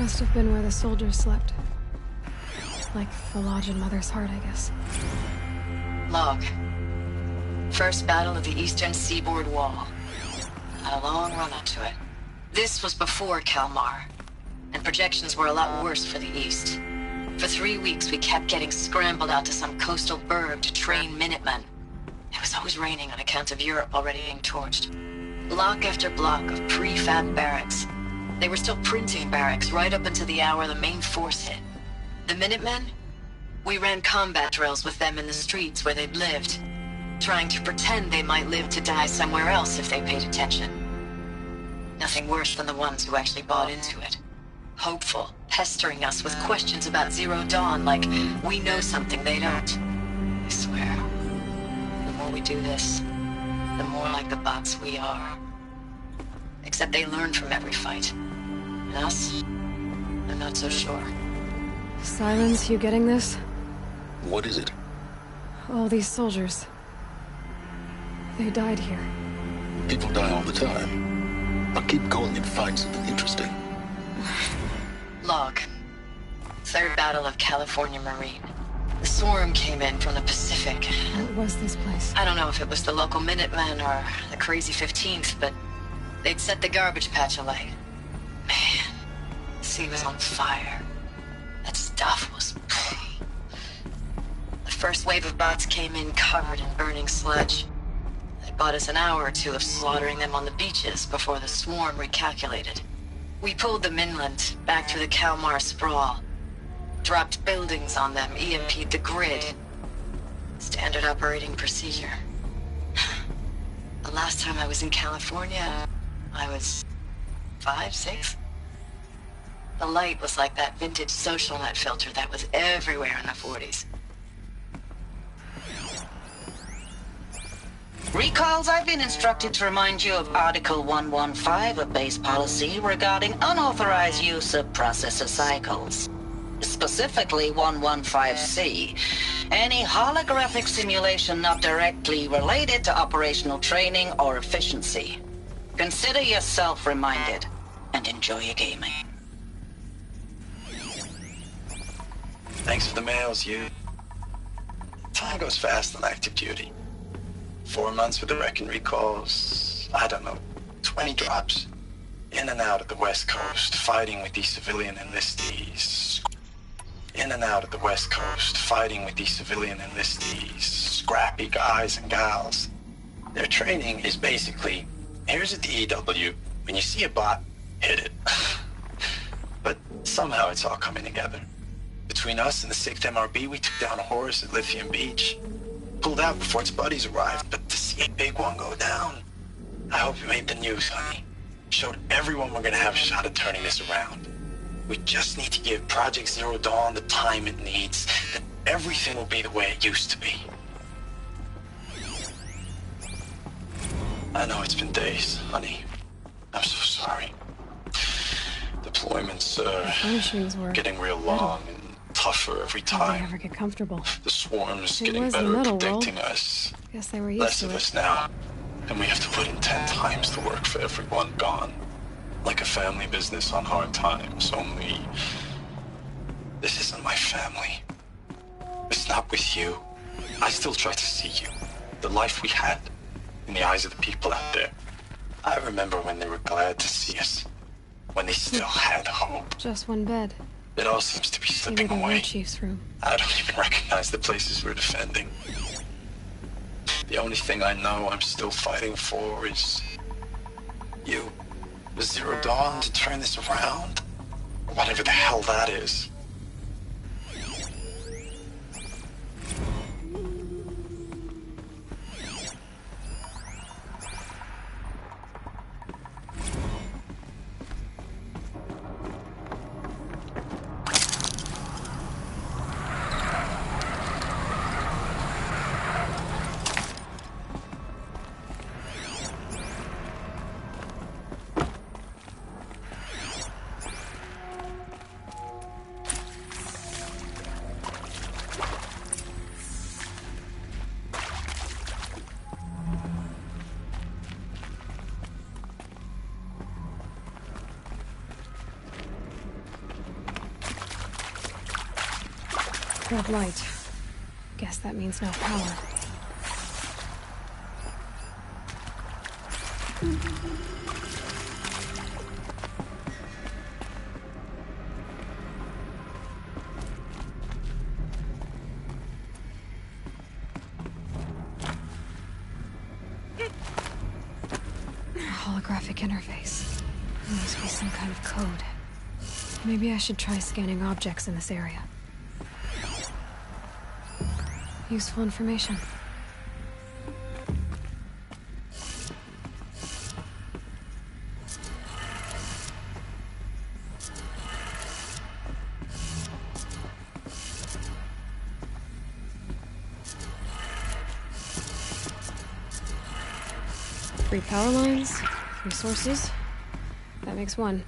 Must have been where the soldiers slept. Like the lodge in Mother's Heart, I guess. Log. First battle of the eastern seaboard wall. Had a long run up to it. This was before Kalmar, and projections were a lot worse for the east. For 3 weeks, we kept getting scrambled out to some coastal burg to train Minutemen. It was always raining on account of Europe already being torched. Block after block of prefab barracks. They were still printing barracks right up until the hour the main force hit. The Minutemen? We ran combat drills with them in the streets where they'd lived, trying to pretend they might live to die somewhere else if they paid attention. Nothing worse than the ones who actually bought into it. Hopeful, pestering us with questions about Zero Dawn like we know something they don't. I swear, the more we do this, the more like the bots we are. Except they learn from every fight. And us? I'm not so sure. Sirens, you getting this? What is it? All these soldiers. They died here. People die all the time. I'll keep going and find something interesting. Log. Third Battle of California Marine. The swarm came in from the Pacific. What was this place? I don't know if it was the local Minutemen or the crazy 15th, but they'd set the garbage patch alight. Man, the sea was on fire. That stuff was... The first wave of bots came in covered in burning sludge. They bought us an hour or two of slaughtering them on the beaches before the swarm recalculated. We pulled them inland, back through the Kalmar sprawl. Dropped buildings on them, EMP'd the grid. Standard operating procedure. The last time I was in California, I was 5, 6? The light was like that vintage social net filter that was everywhere in the 40s. Recalls, I've been instructed to remind you of Article 115 of base policy regarding unauthorized use of processor cycles. Specifically 115C, any holographic simulation not directly related to operational training or efficiency. Consider yourself reminded, and enjoy your gaming. Thanks for the mails, you. Time goes fast on active duty. 4 months with the wreck and recalls, I don't know, 20 drops. In and out of the West Coast, fighting with these civilian enlistees. In and out of the West Coast, fighting with these civilian enlistees. Scrappy guys and gals. Their training is basically, here's a DEW, when you see a bot, hit it. But somehow it's all coming together. Between us and the 6th MRB, we took down a horse at Lithium Beach. Pulled out before its buddies arrived, but to see a big one go down, I hope you made the news, honey. Showed everyone we're gonna have a shot at turning this around. We just need to give Project Zero Dawn the time it needs, then everything will be the way it used to be. I know it's been days, honey. I'm so sorry. Deployments are getting real long and tougher every time. Did they ever get comfortable? The swarm's It getting was the better at middle predicting world. us. Guess they were used Less to of it. us now, and we have to put in 10 times the work for everyone gone. Like a family business on hard times, only... This isn't my family. It's not with you. I still try to see you. The life we had, in the eyes of the people out there. I remember when they were glad to see us. When they still had hope. Just one bed. It all seems to be Maybe slipping the war away. chief's room. I don't even recognize the places we're defending. The only thing I know I'm still fighting for is... you. The Zero Dawn to turn this around? Whatever the hell that is. red light. Guess that means no power. Holographic interface. There must be some kind of code. Maybe I should try scanning objects in this area. Useful information. Three power lines, 3 sources. That makes 1.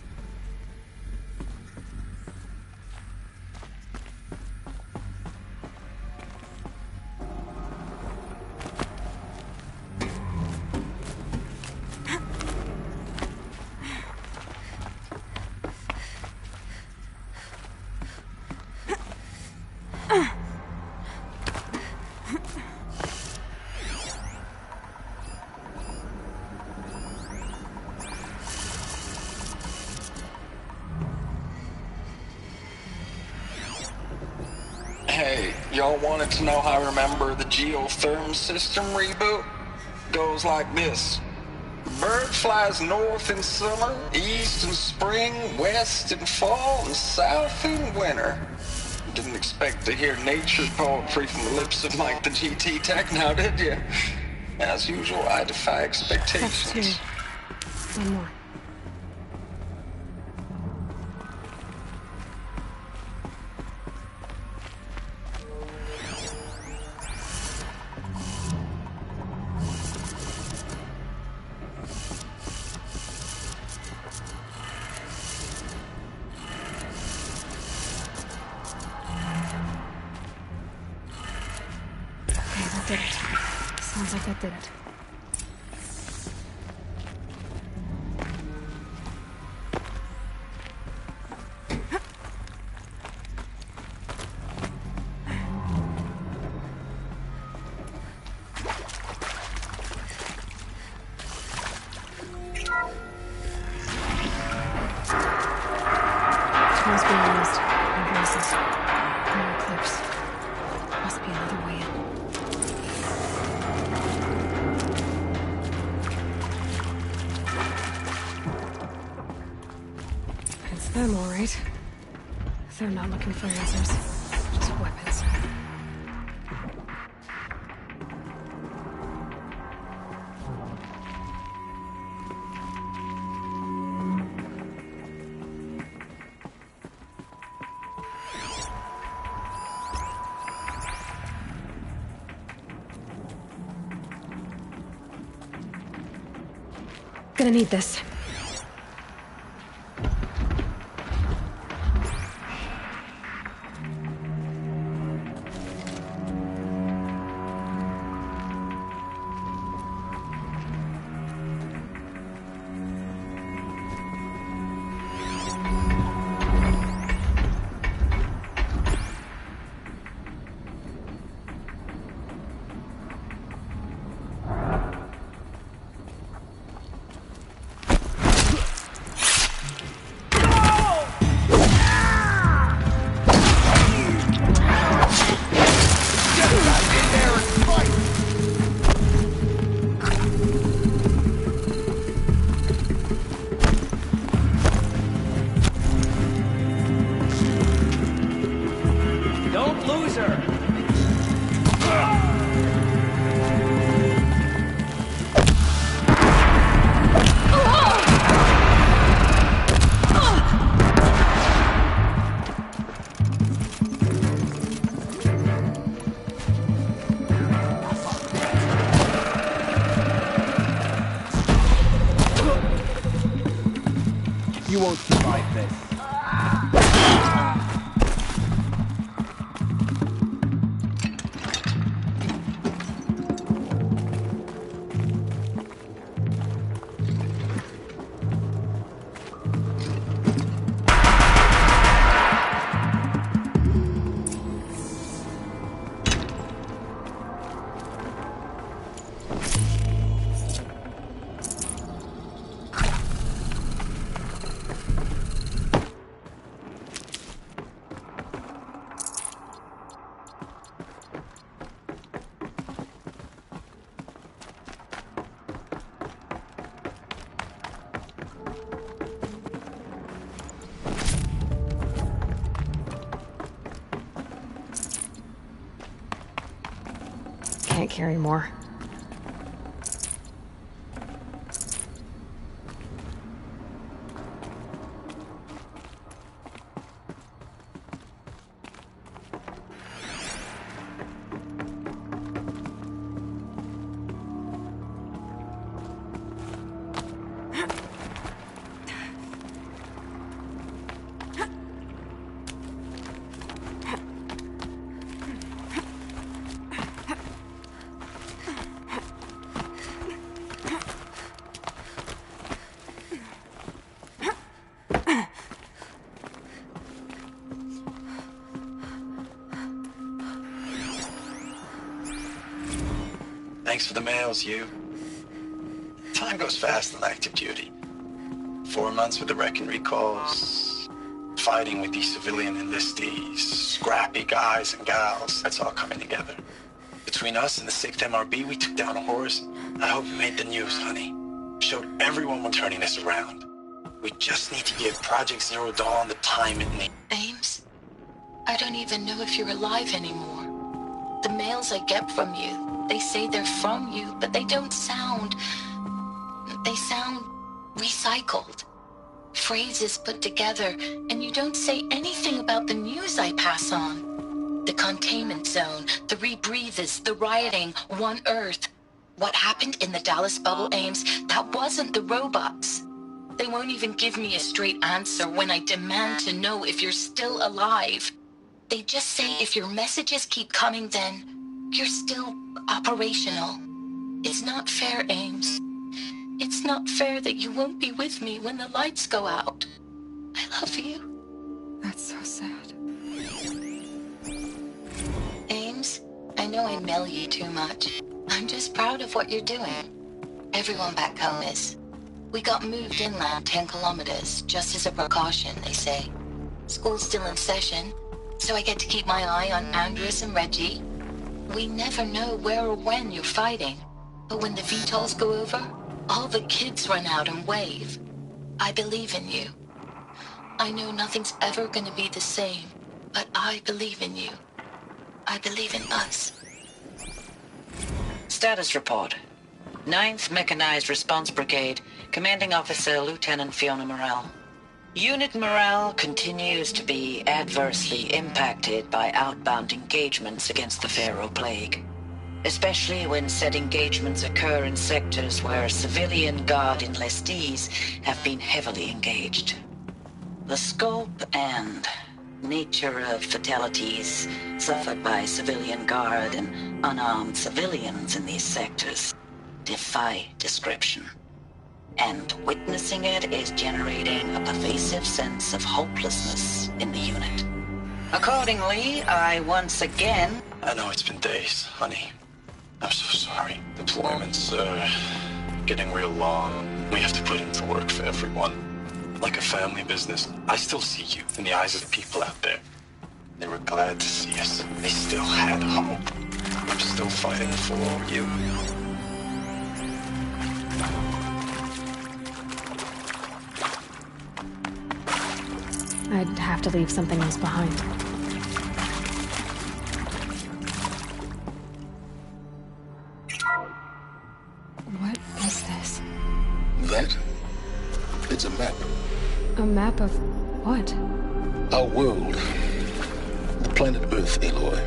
Hey, y'all wanted to know how I remember the geotherm system reboot? Goes like this. Bird flies north in summer, east in spring, west in fall, and south in winter. Didn't expect to hear nature poetry from the lips of Mike the GT Tech now, did you? As usual, I defy expectations. That's 2. 1 more. Did it. Sounds like that did it. Must be used. No voices. No eclipse. Must be another way in. It's them, all right. They're not looking for answers, just weapons. Gonna need this. You won't survive this. carry more. Thanks for the mails, you. Time goes fast on active duty. 4 months with the wreck and recalls, fighting with these civilian enlistees, scrappy guys and gals, that's all coming together. Between us and the 6th MRB, we took down a horse. I hope you made the news, honey. Showed everyone we're turning this around. We just need to give Project Zero Dawn the time it needs. Ames, I don't even know if you're alive anymore. The mails I get from you, they say they're from you, but they don't sound... They sound recycled. Phrases put together, and you don't say anything about the news I pass on. The containment zone, the rebreathers, the rioting, One Earth. What happened in the Dallas bubble, Ames, that wasn't the robots. They won't even give me a straight answer when I demand to know if you're still alive. They just say if your messages keep coming, then you're still operational. It's not fair, Ames. It's not fair that you won't be with me when the lights go out. I love you. That's so sad. Ames, I know I mail you too much. I'm just proud of what you're doing. Everyone back home is. We got moved inland 10 kilometers, just as a precaution, they say. School's still in session, so I get to keep my eye on Andres and Reggie. We never know where or when you're fighting, but when the VTOLs go over, all the kids run out and wave. I believe in you. I know nothing's ever gonna be the same, but I believe in you. I believe in us. Status report. 9th Mechanized Response Brigade, Commanding Officer Lieutenant Fiona Morrell. Unit morale continues to be adversely impacted by outbound engagements against the Pharaoh Plague, especially when said engagements occur in sectors where civilian Guard enlistees have been heavily engaged. The scope and nature of fatalities suffered by civilian Guard and unarmed civilians in these sectors defy description. And witnessing it is generating a pervasive sense of hopelessness in the unit. Accordingly, I once again... I know it's been days, honey. I'm so sorry. Deployments are getting real long. We have to put in the work for everyone. Like a family business. I still see you in the eyes of the people out there. They were glad to see us. They still had hope. I'm still fighting for you. I'd have to leave something else behind. What is this? That? It's a map. A map of what? Our world. The planet Earth, Aloy.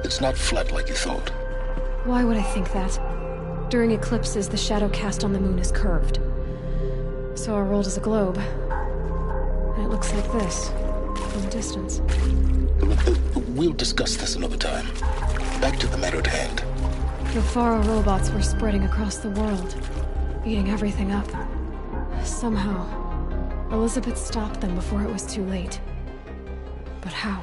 It's not flat like you thought. Why would I think that? During eclipses, the shadow cast on the moon is curved. So our world is a globe. And it looks like this, from a distance. We'll discuss this another time. Back to the matter at hand. The Faro robots were spreading across the world, eating everything up. Somehow, Elizabeth stopped them before it was too late. But how?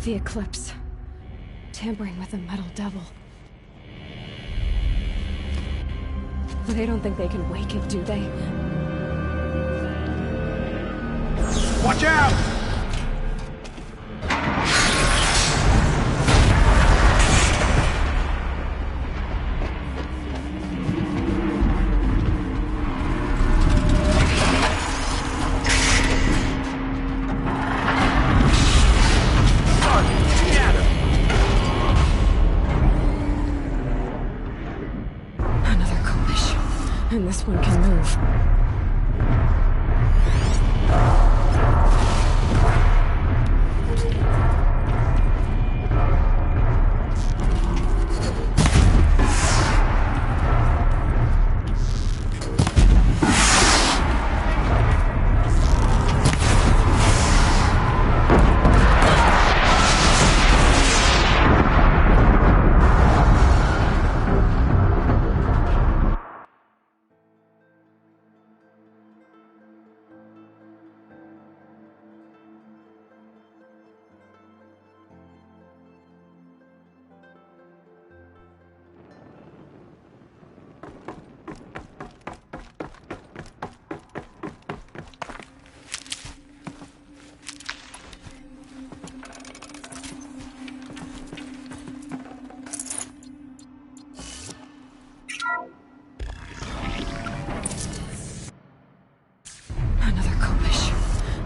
The Eclipse. Tampering with the Metal Devil. They don't think they can wake it, do they? Watch out! And this one can move.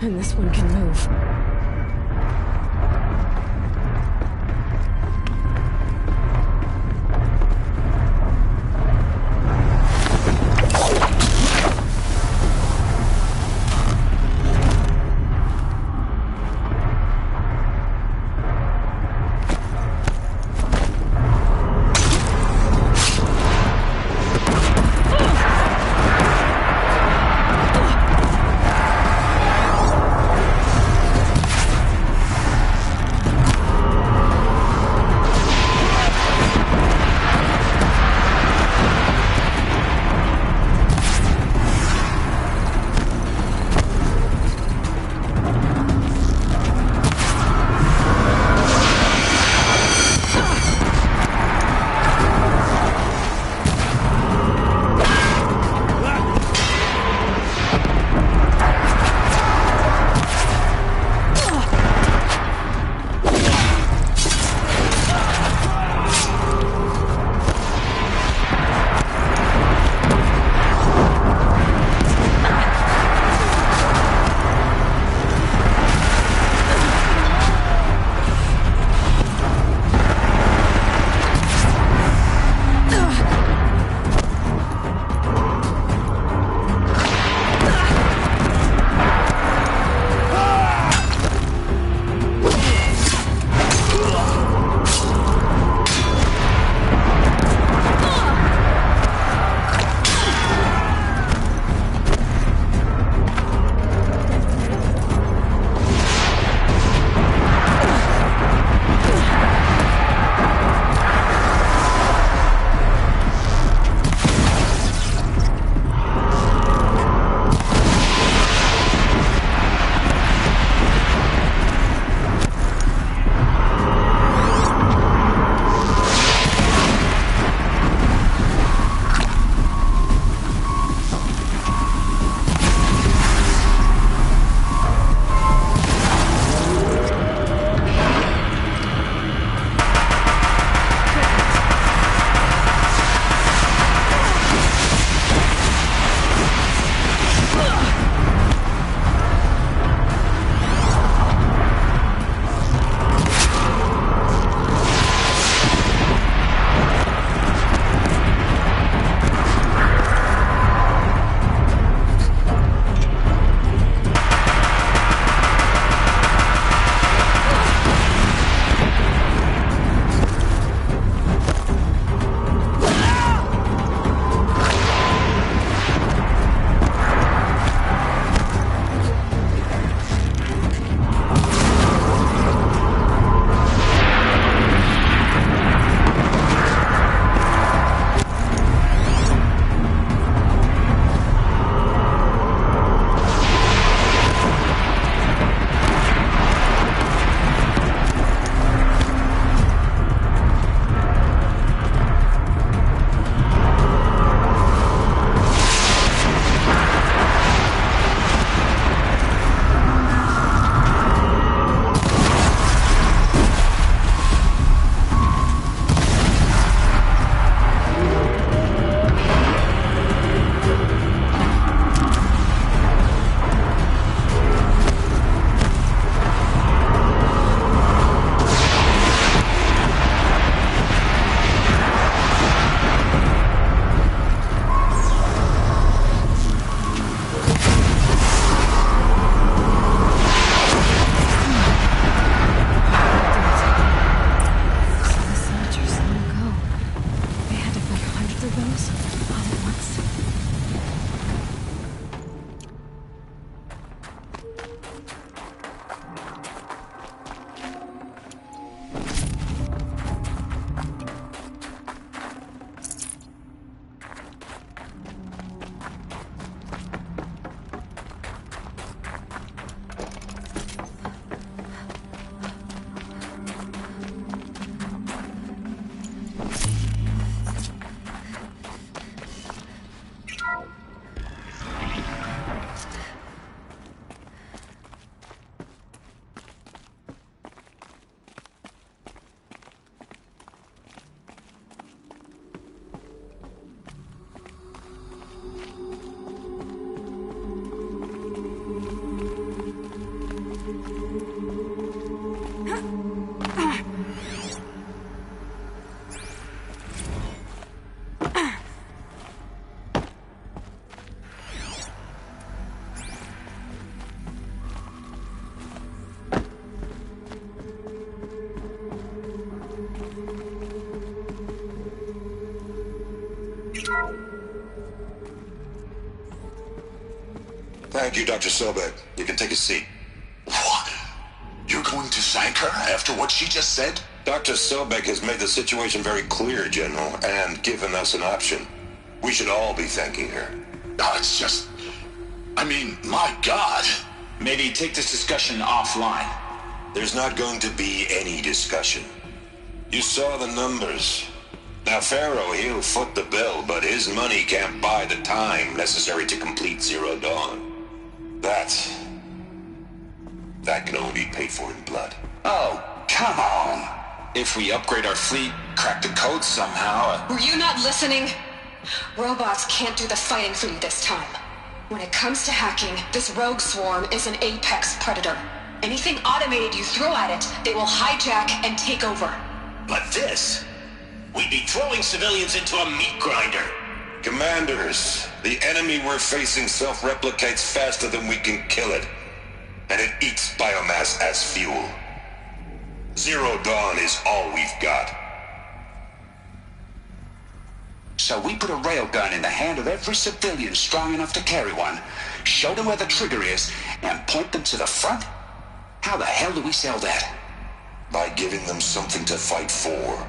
And this one can move. Thank you, Dr. Sobek. You can take a seat. What? You're going to thank her after what she just said? Dr. Sobek has made the situation very clear, General, and given us an option. We should all be thanking her. Oh, it's just... I mean, my God. Maybe take this discussion offline. There's not going to be any discussion. You saw the numbers. Now, Pharaoh, he'll foot the bill, but his money can't buy the time necessary to complete Zero Dawn. That can only be paid for in blood. Oh, come on. If we upgrade our fleet, crack the code somehow... Were you not listening? Robots can't do the fighting for you this time. When it comes to hacking, this rogue swarm is an apex predator. Anything automated you throw at it, they will hijack and take over. But this... we'd be throwing civilians into a meat grinder. Commanders, the enemy we're facing self-replicates faster than we can kill it. And it eats biomass as fuel. Zero Dawn is all we've got. So we put a railgun in the hand of every civilian strong enough to carry one, show them where the trigger is, and point them to the front? How the hell do we sell that? By giving them something to fight for.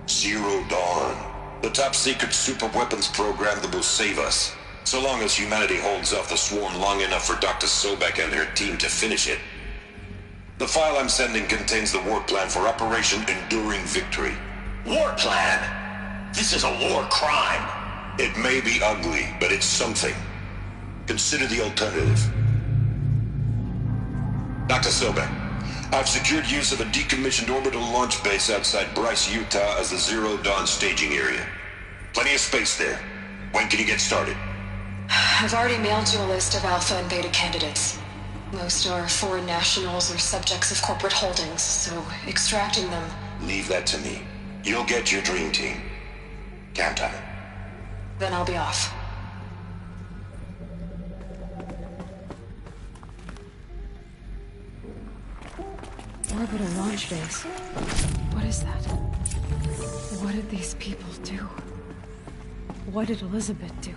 Zero Dawn. The top-secret super-weapons program that will save us. So long as humanity holds off the swarm long enough for Dr. Sobek and her team to finish it. The file I'm sending contains the war plan for Operation Enduring Victory. War plan? This is a war crime. It may be ugly, but it's something. Consider the alternative. Dr. Sobek, I've secured use of a decommissioned orbital launch base outside Bryce, Utah as the Zero Dawn staging area. Plenty of space there. When can you get started? I've already mailed you a list of Alpha and Beta candidates. Most are foreign nationals or subjects of corporate holdings, so extracting them... Leave that to me. You'll get your dream team. Count on it. Then I'll be off. Orbital launch base. What is that? What did these people do? What did Elizabeth do?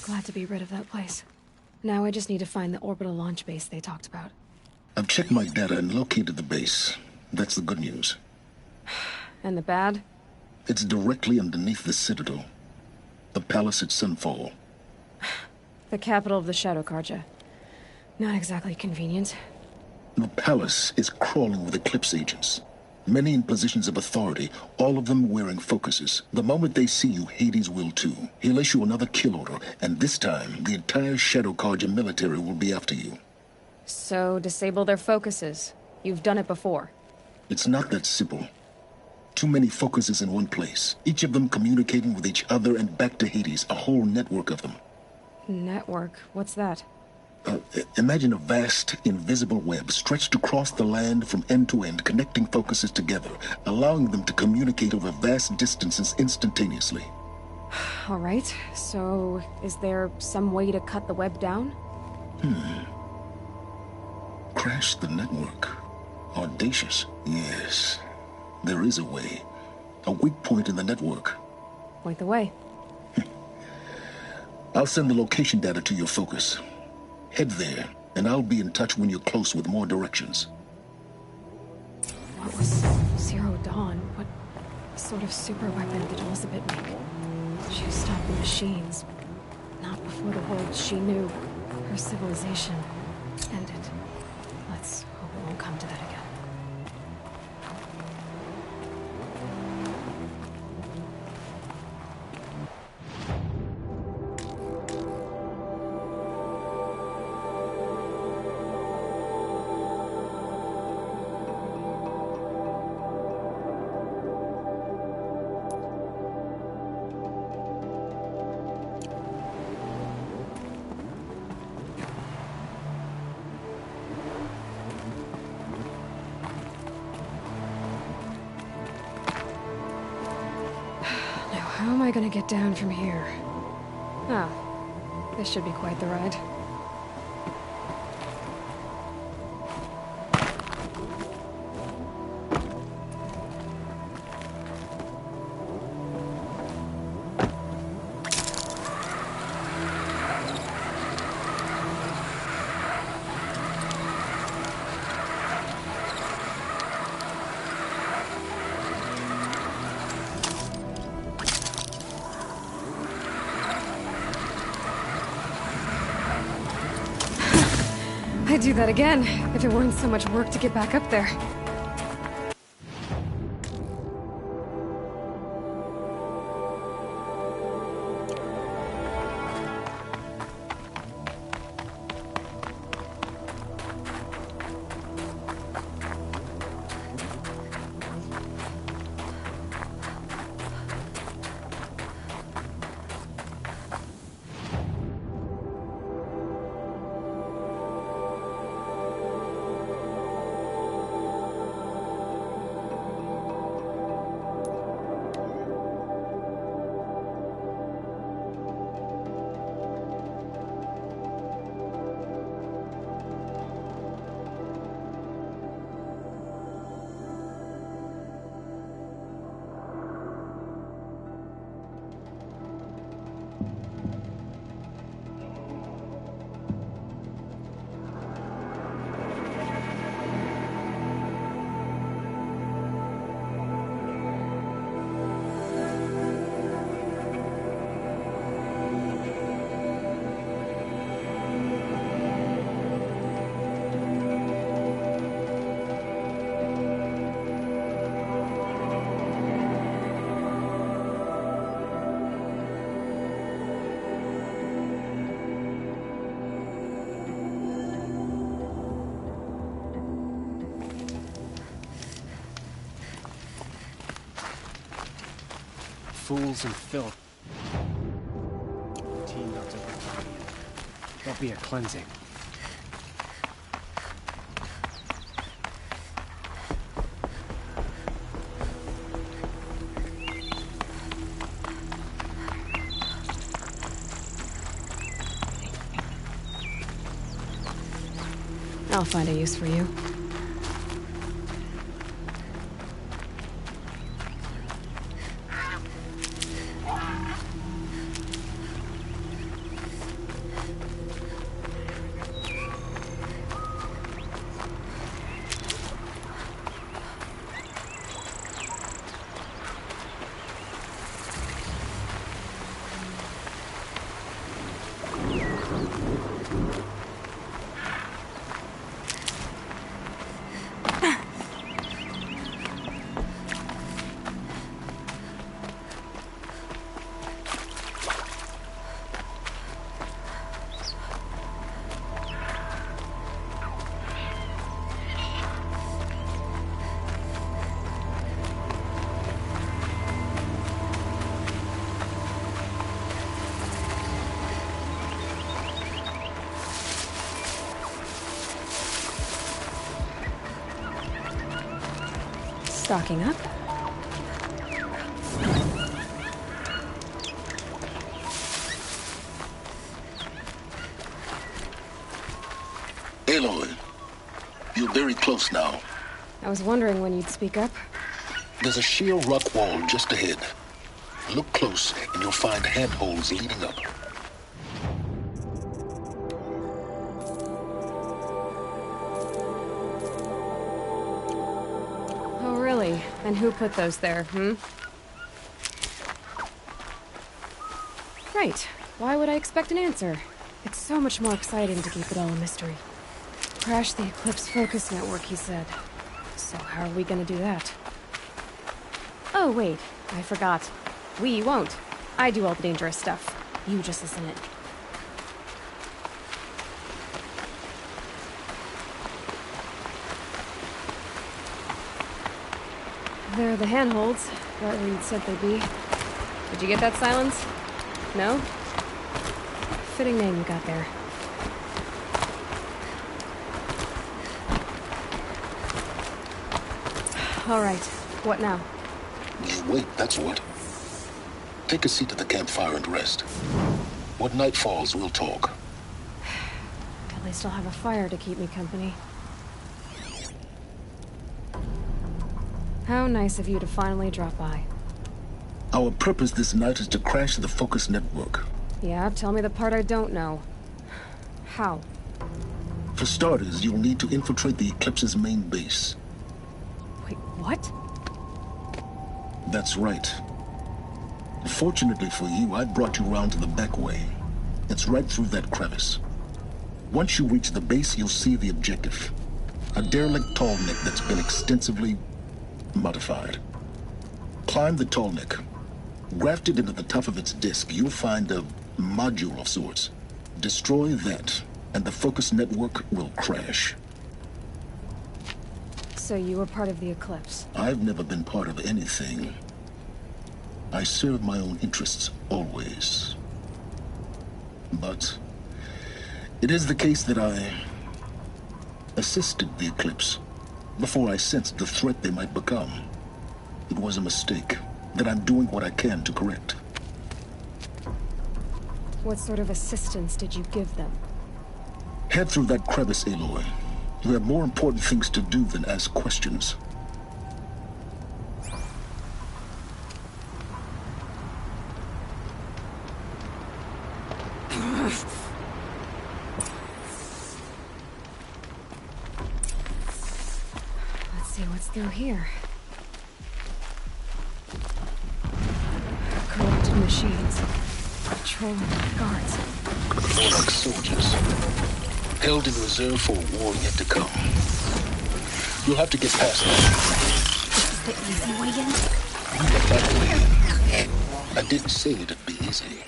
Glad to be rid of that place. Now I just need to find the orbital launch base they talked about. I've checked my data and located the base. That's the good news. And the bad? It's directly underneath the Citadel. The palace at Sunfall. The capital of the Shadow Carja. Not exactly convenient. The palace is crawling with Eclipse agents. Many in positions of authority, all of them wearing focuses. The moment they see you, Hades will too. He'll issue another kill order, and this time, the entire Shadow Carja military will be after you. So, disable their focuses. You've done it before. It's not that simple. Too many focuses in one place, each of them communicating with each other and back to Hades, a whole network of them. Network? What's that? Imagine a vast, invisible web stretched across the land from end to end, connecting focuses together, allowing them to communicate over vast distances instantaneously. All right, so is there some way to cut the web down? Crash the network. Audacious. Yes, there is a way. A weak point in the network. Point the way. I'll send the location data to your focus. Head there, and I'll be in touch when you're close with more directions. What was Zero Dawn? What sort of super weapon did Elizabeth make? She stopped the machines. Not before the world she knew. Her civilization ended. Let's hope it won't come to that again. How am I gonna get down from here? Ah, this should be quite the ride. I'd do that again, if it weren't so much work to get back up there. Fools and filth. Teamed up to the There'll be a cleansing. I'll find a use for you. Stocking up. Aloy, you're very close now. I was wondering when you'd speak up. There's a sheer rock wall just ahead. Look close and you'll find handholds leading up. Oh, really? And who put those there, Right. Why would I expect an answer? It's so much more exciting to keep it all a mystery. Crash the Eclipse focus network, he said. So how are we gonna do that? Oh, wait. I forgot. We won't. I do all the dangerous stuff. You just listen in. They're the handholds, right where you'd said they'd be. Did you get that, Silence? No? Fitting name you got there. All right. What now? You wait, that's what. Take a seat at the campfire and rest. When night falls, we'll talk. At least I'll have a fire to keep me company. How nice of you to finally drop by. Our purpose this night is to crash the focus network. Yeah, tell me the part I don't know. How? For starters, you'll need to infiltrate the Eclipse's main base. Wait, what? That's right. Fortunately for you, I brought you round to the back way. It's right through that crevice. Once you reach the base, you'll see the objective. A derelict tall neck that's been extensively modified. Climb the tall neck. Grafted into the top of its disk, you'll find a module of sorts. Destroy that, and the focus network will crash. So you were part of the Eclipse? I've never been part of anything. I serve my own interests, always. But it is the case that I assisted the Eclipse before I sensed the threat they might become. It was a mistake that I'm doing what I can to correct. What sort of assistance did you give them? Head through that crevice, Aloy. You have more important things to do than ask questions. Let's see what's through here. Corrupted machines. Patrolling guards. More like soldiers. Held in reserve for a war yet to come. You'll have to get past that. This is the easy way in? Get that way. I didn't say it'd be easy.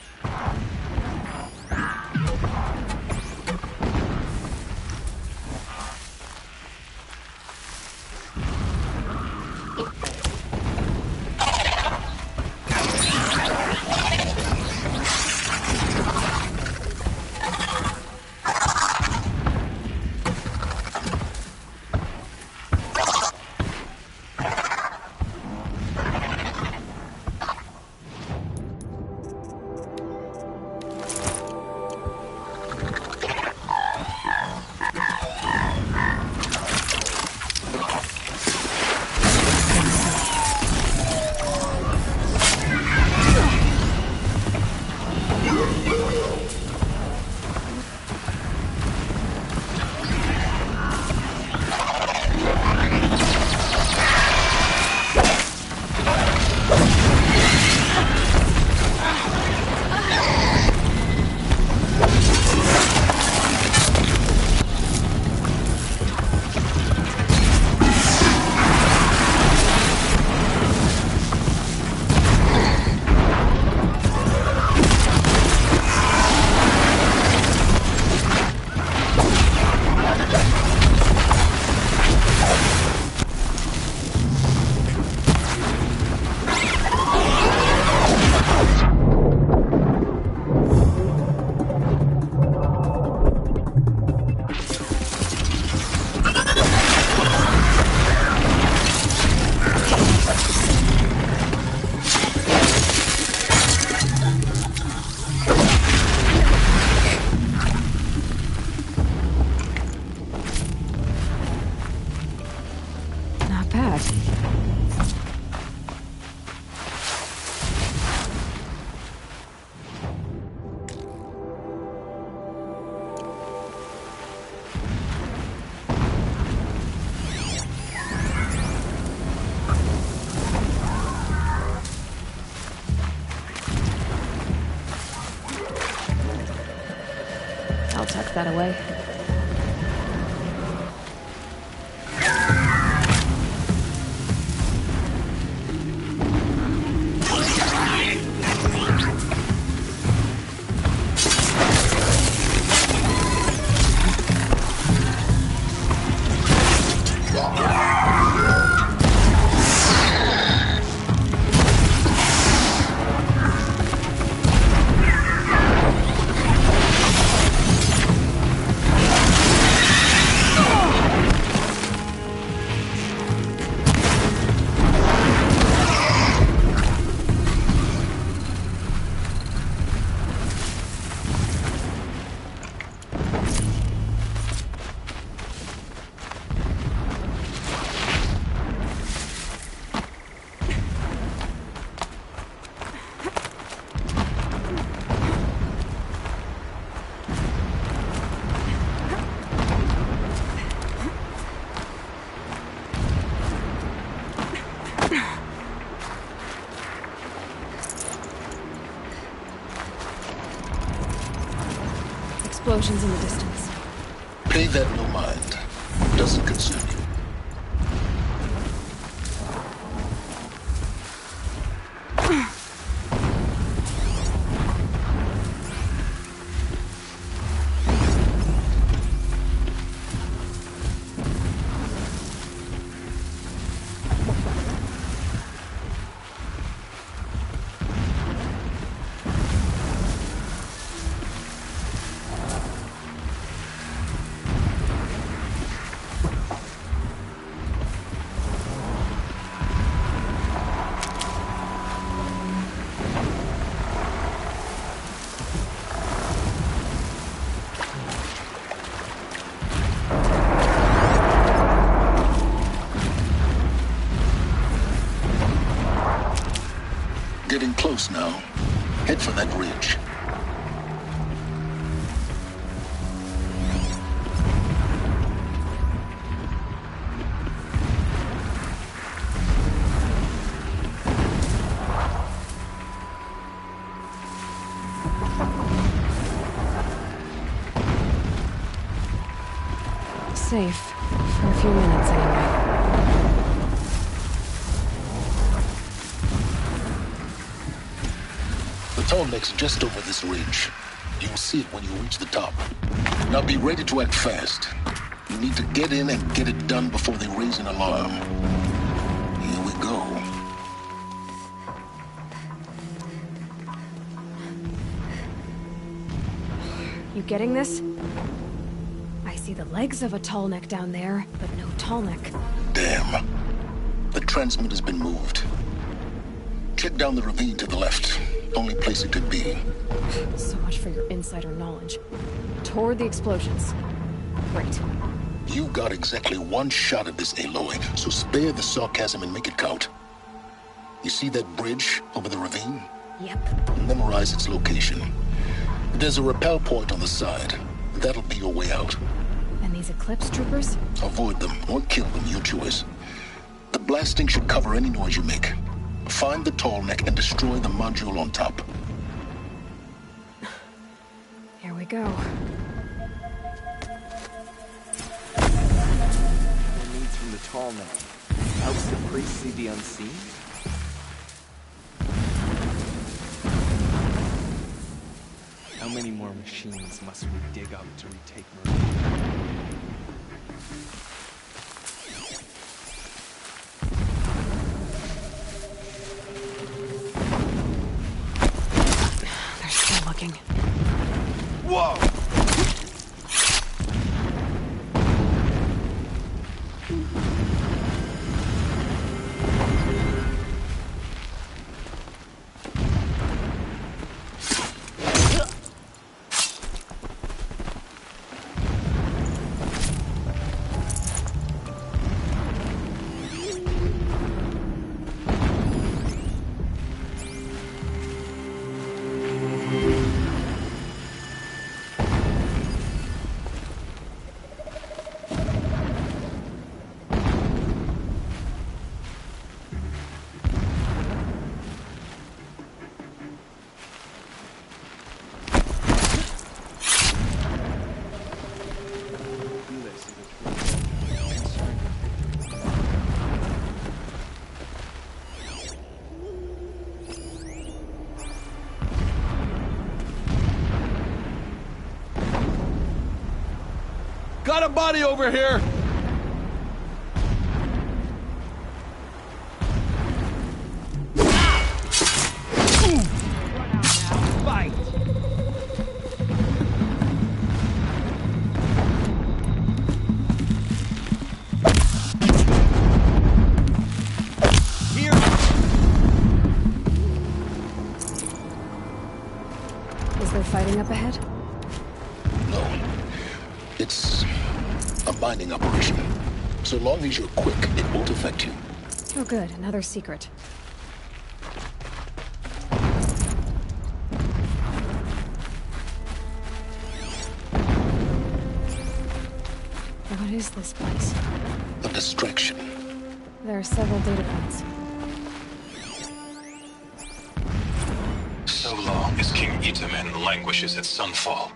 I'll tuck that away. Explosions in the distance. Pay that no mind. Doesn't concern you. Getting close now. Head for that ridge. Safe. For a few minutes, anyway. The tall neck's just over this ridge. You'll see it when you reach the top. Now be ready to act fast. You need to get in and get it done before they raise an alarm. Here we go. You getting this? I see the legs of a tall neck down there, but no tall neck. Damn. The transmitter's been moved. Check down the ravine to the left. Only place it could be. So much for your insider knowledge. Toward the explosions. Great. You got exactly one shot at this, Aloy, so spare the sarcasm and make it count. You see that bridge over the ravine? Yep. Memorize its location. There's a rappel point on the side. That'll be your way out. And these Eclipse troopers? Avoid them or kill them, your choice. The blasting should cover any noise you make. Find the tall neck and destroy the module on top. Here we go. No needs from the tall neck. Helps the priest see the unseen? How many more machines must we dig up to retake Marie? They're still looking. Whoa! Got a body over here! Fight! Here! Is there fighting up ahead? No. It's a mining operation. So long as you're quick, it won't affect you. Oh good, another secret. What is this place? A distraction. There are several data points. So long as King Itamen languishes at Sunfall,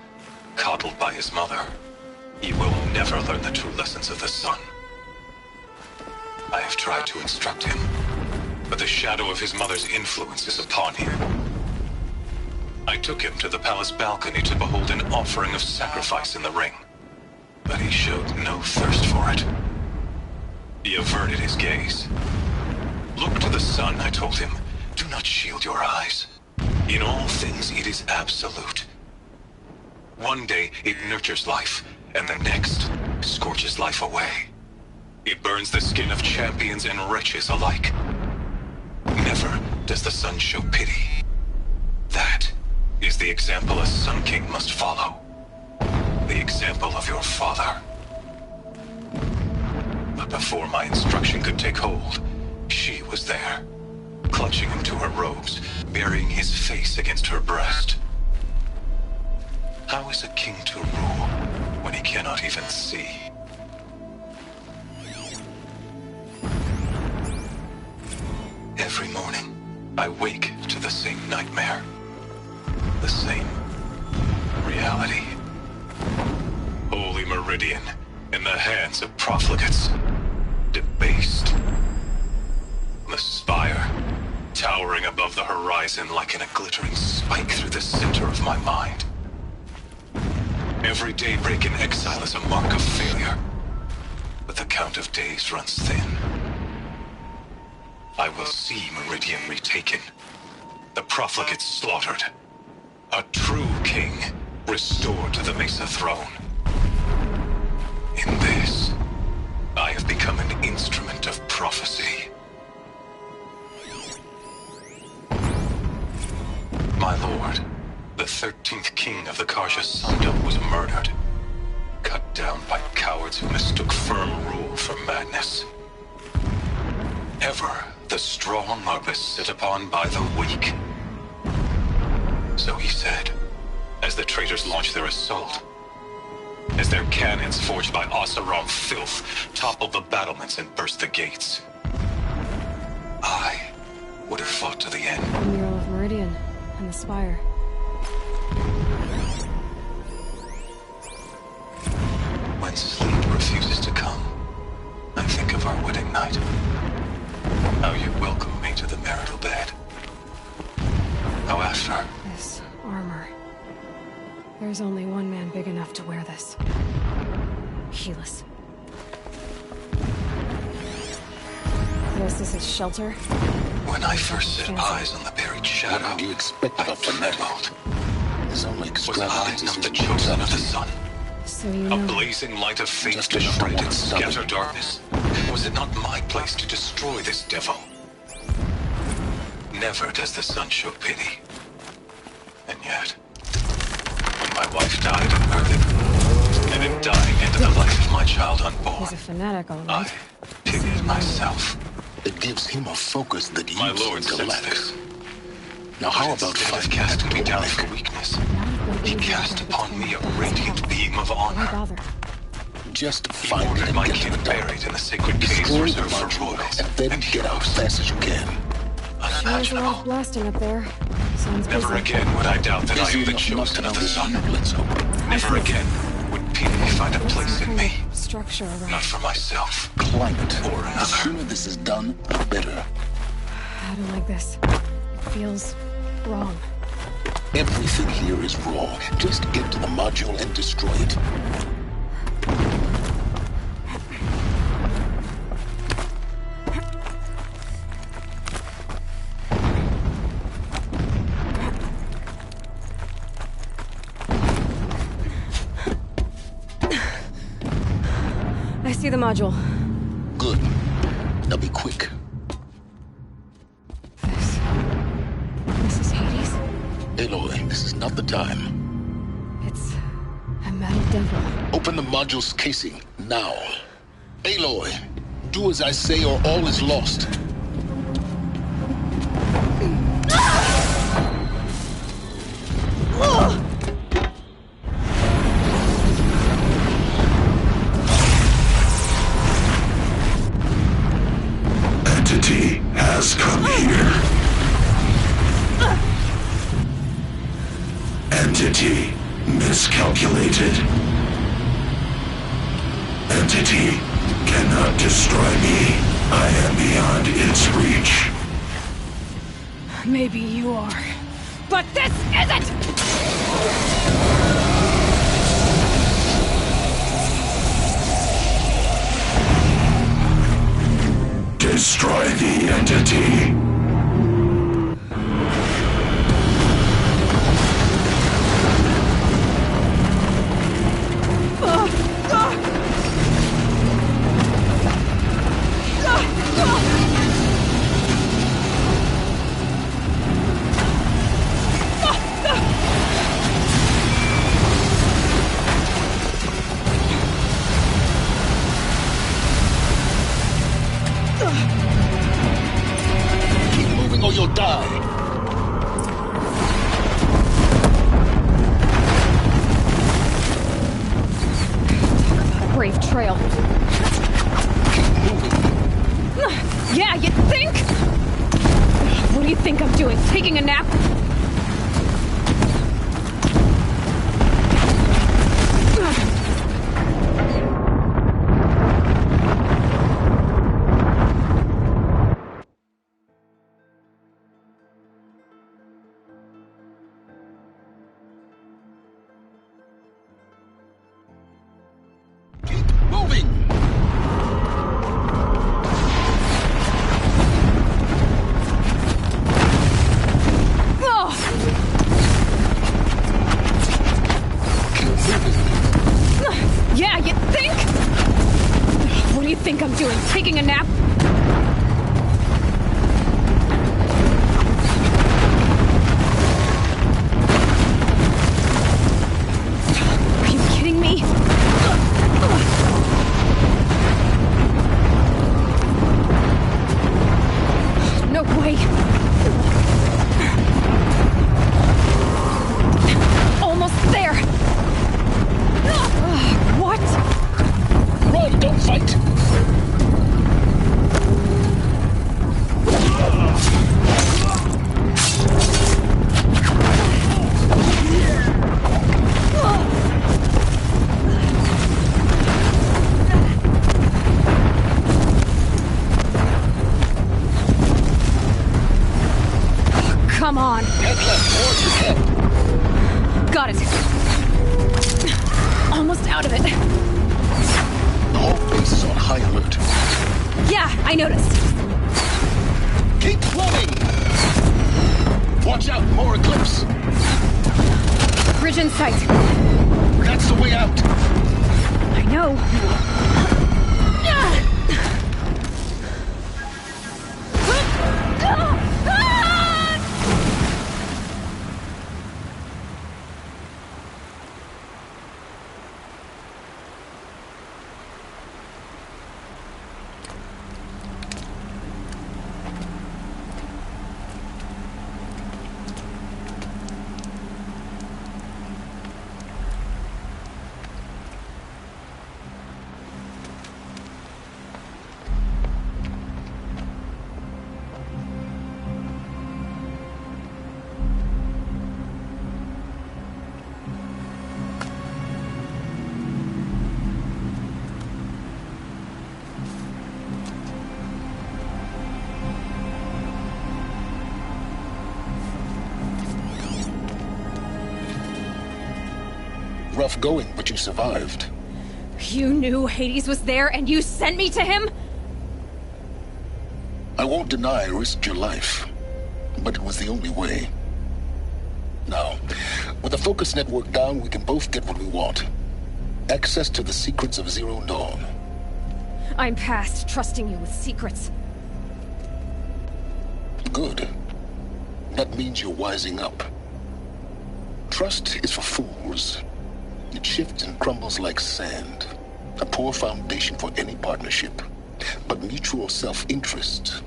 coddled by his mother, he will never learn the true lessons of the sun. I have tried to instruct him, but the shadow of his mother's influence is upon him. I took him to the palace balcony to behold an offering of sacrifice in the ring, but he showed no thirst for it. He averted his gaze. Look to the sun, I told him. Do not shield your eyes. In all things, it is absolute. One day, it nurtures life, and the next, scorches life away. It burns the skin of champions and wretches alike. Never does the sun show pity. That is the example a Sun King must follow. The example of your father. But before my instruction could take hold, she was there, clutching him to her robes, burying his face against her breast. How is a king to rule when he cannot even see? Every morning, I wake to the same nightmare. The same reality. Holy Meridian in the hands of profligates. Debased. The spire, towering above the horizon like a glittering spike through the center of my mind. Every daybreak in exile is a mark of failure, but the count of days runs thin. I will see Meridian retaken, the profligates slaughtered, a true king restored to the Mesa throne. In this, I have become an instrument of prophecy. My lord, the 13th king of the Karja Sundom was murdered, cut down by cowards who mistook firm rule for madness. Ever the strong are beset upon by the weak. So he said, as the traitors launched their assault, as their cannons forged by Oseram filth toppled the battlements and burst the gates. I would have fought to the end. The mural of Meridian and the spire. When sleep refuses to come, I think of our wedding night. How you welcomed me to the marital bed. How after... This armor. There's only one man big enough to wear this. Helis. This is his shelter? When I first set eyes on the buried shadow, What do you expect of a fanatic? His only Was I extravagance not is the chosen of the sun? So you A know. blazing light of faith Just to enough to shred want and to stop scatter it. darkness? Was it not my place to destroy this devil? Never does the sun show pity. And yet, when my wife died in birthing, and in dying ended the life of my child unborn, He's a fanatic, all I right. pitied myself. It gives him a focus that My you lord seem to sensed lack. this. Now how But about instead of fighting casting that me down bottleneck? for weakness, Not he easy cast to upon between me a the radiant beam of Why honor. bother? Just He find it ordered and my get to kin the top. buried in the sacred caves Destroy the reserved for module royals and then get out as fast as you can. Sure is a lot of Unimaginable. blasting up there. Sounds busy. Never again would I doubt that I Busy am the enough not chosen to of the notice sun. you, let's hope. Never again would pity find a What's place the in kind me. of structure around? Not for myself. Climate. Or The another. sooner this is done, the better. I don't like this. It feels wrong. Everything here is raw. Just get to the module and destroy it. I see the module. Good. Now be quick. This is Hades? Aloy, this is not the time. It's a metal devil. Open the module's casing, now. Aloy, do as I say or all is lost. Entity has come here. Entity miscalculated. Entity cannot destroy me. I am beyond its reach. Maybe you are. But this isn't! Destroy the entity. Keep moving or you'll die. Brave trail. Yeah, you think? What do you think I'm doing? Taking a nap? Yeah, you think? What do you think I'm doing? Taking a nap? Are you kidding me? No way. Almost there. What? Run, don't fight! Come on. Head left, towards his head. Got it. Almost out of it. The whole base is on high alert. Yeah, I noticed. Keep floating! Watch out, more Eclipse! Bridge in sight. That's the way out! I know. Rough going, but you survived. You knew Hades was there and you sent me to him? I won't deny I risked your life, but it was the only way. Now, with the focus network down, we can both get what we want. Access to the secrets of Zero Dawn. I'm past trusting you with secrets. Good. That means you're wising up. Trust is for fools. It shifts and crumbles like sand. A poor foundation for any partnership. But mutual self-interest,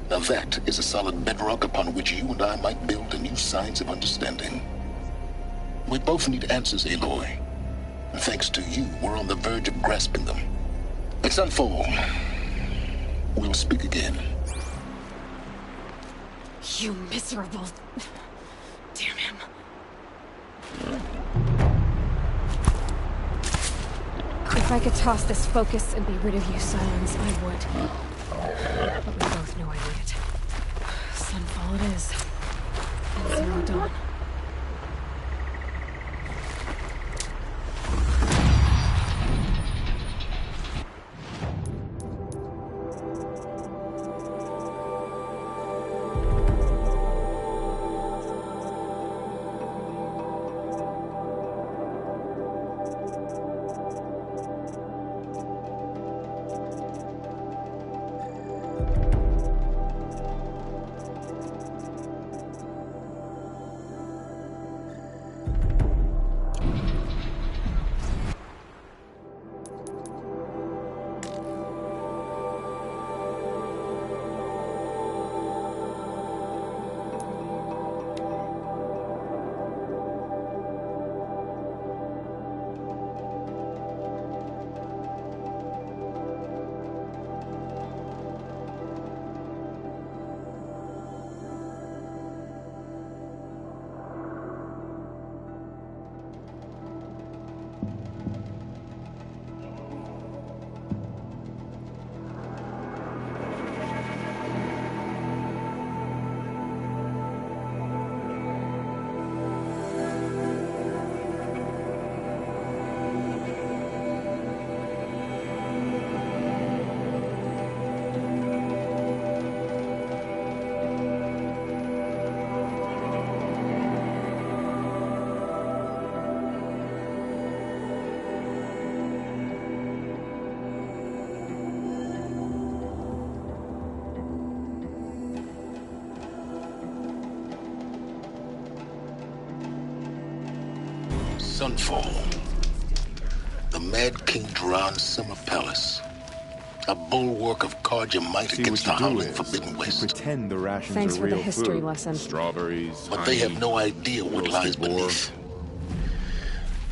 now that is a solid bedrock upon which you and I might build a new science of understanding. We both need answers, Aloy. And thanks to you, we're on the verge of grasping them. It's unfold. We'll speak again. You miserable... Damn him. If I could toss this focus and be rid of you, Silence, I would. But we both know I need it. Sunfall it is. And Zero Dawn. Sunfall. The Mad King Duran's summer palace. A bulwark of Karja might against the howling Forbidden West. Pretend the rations Thanks are for real the history food. lesson. Strawberries, But honey, they have no idea what lies roasted boar. beneath.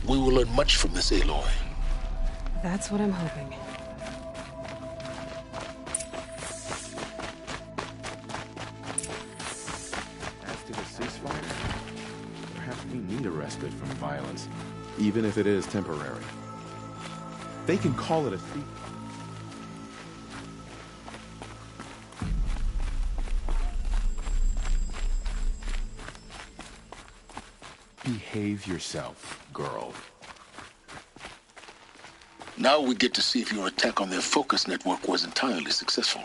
We will learn much from this, Aloy. That's what I'm hoping. As to the ceasefire, perhaps we need a respite from violence, even if it is temporary. They can call it a ceasefire. Behave yourself, girl. Now we get to see if your attack on their focus network was entirely successful.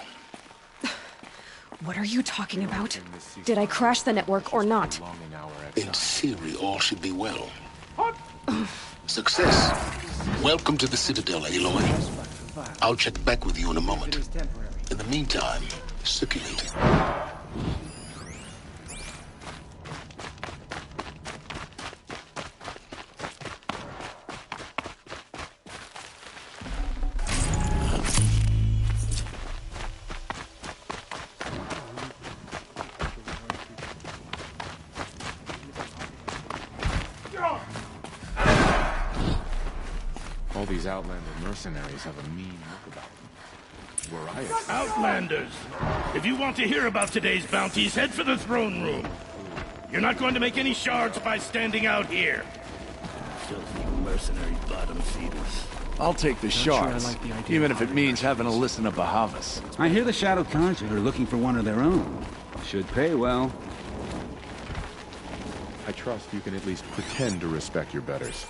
What are you talking about? Did I crash the network or not? In theory, all should be well. Success. Welcome to the Citadel, Aloy. I'll check back with you in a moment. In the meantime, circulate. All these Outlander mercenaries have a mean look about them. Were I Outlanders! If you want to hear about today's bounties, head for the throne room. You're not going to make any shards by standing out here. Filthy mercenary bottom feeders. I'll take the shards, even if it means having to listen to Bahavas. I hear the Shadow Conjure are looking for one of their own. Should pay well. I trust you can at least pretend to respect your betters.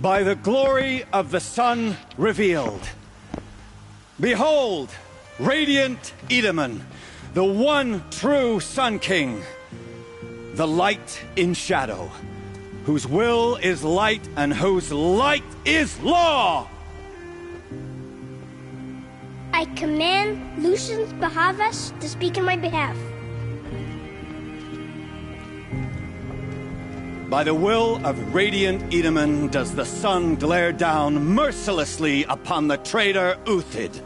By the glory of the sun revealed. Behold, radiant Edaman, the one true Sun King. The light in shadow, whose will is light and whose light is law! I command Lucius Bahavas to speak in my behalf. By the will of radiant Edaman does the sun glare down mercilessly upon the traitor Uthid.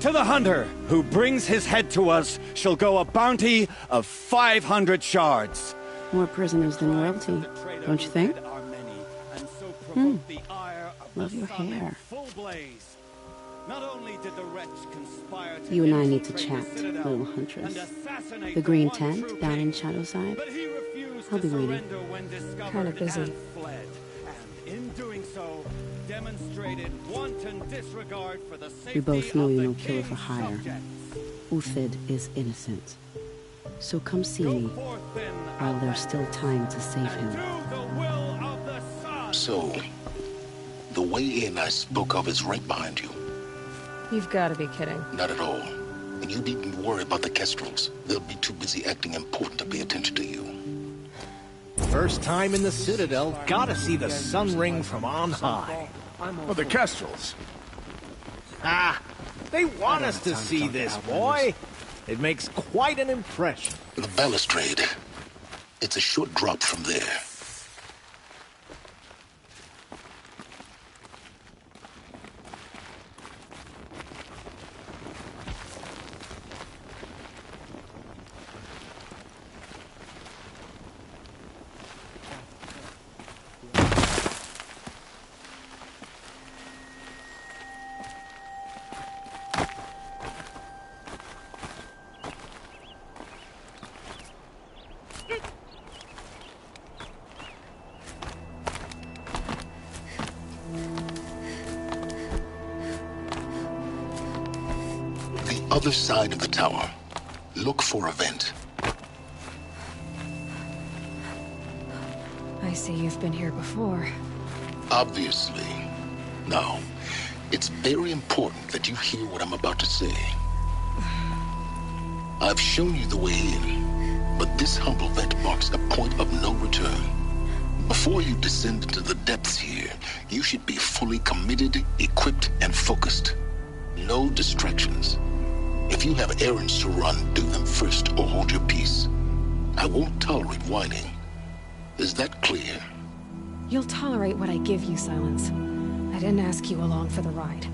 To the hunter who brings his head to us shall go a bounty of 500 shards. More prisoners than royalty, don't you think? Hmm. Love your hair. Not only did the wretch conspire to You and I need to infiltrate chat, the Citadel little huntress. and assassinate The green one tent true down in king, Shadowside? but he refused I'll to be waiting. surrender when discovered Kinda busy. and fled. And in doing so, demonstrated wanton disregard for the safety We both know of you're the no killer for king's hire. subjects. Uthid is innocent. So come see me while there's still time to save him. So, the way in I spoke of is right behind you. You've got to be kidding. Not at all. And you needn't worry about the Kestrels. They'll be too busy acting important to pay attention to you. First time in the Citadel, gotta see the sun ring from on high. Well, the Kestrels. Ah, they want us to see this, boy. It makes quite an impression. The balustrade. It's a short drop from there. Other side of the tower. Look for a vent. I see you've been here before. Obviously. Now, it's very important that you hear what I'm about to say. I've shown you the way in, but this humble vent marks a point of no return. Before you descend into the depths here, you should be fully committed, equipped, and focused. No distractions. If you have errands to run, do them first or hold your peace. I won't tolerate whining. Is that clear? You'll tolerate what I give you, Silence. I didn't ask you along for the ride.